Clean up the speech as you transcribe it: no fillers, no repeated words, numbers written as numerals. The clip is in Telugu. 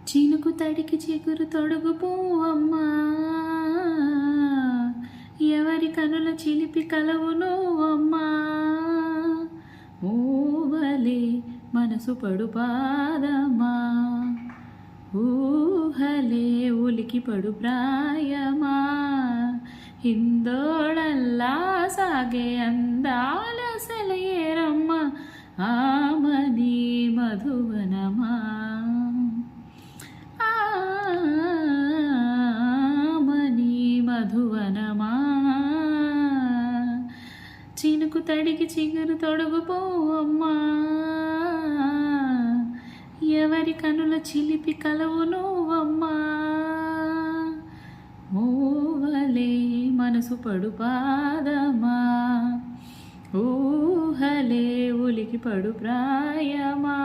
చినుకు తడికి చిగురు తొడుగు పువ్వమ్మా, ఎవరి కనుల చిలిపి కలవు నువ్వమ్మా. ఊవలే మనసు పడు పాదమా, ఊహలే ఉలికి పడు ప్రాయమా. హిందోళల్లా సాగే అందాల సెలయేరమ్మ, ఆమని మధువనమా. ఆమని మధువనమా. చినుకు తడికి చిగురు తొడుగు పువ్వమ్మా, ఎవరి కనుల చిలిపి కలవు నువ్వమ్మా. ఊవలే మనసు పడు పాదమా, ఊహలే ఉలికి పడు ప్రాయమా.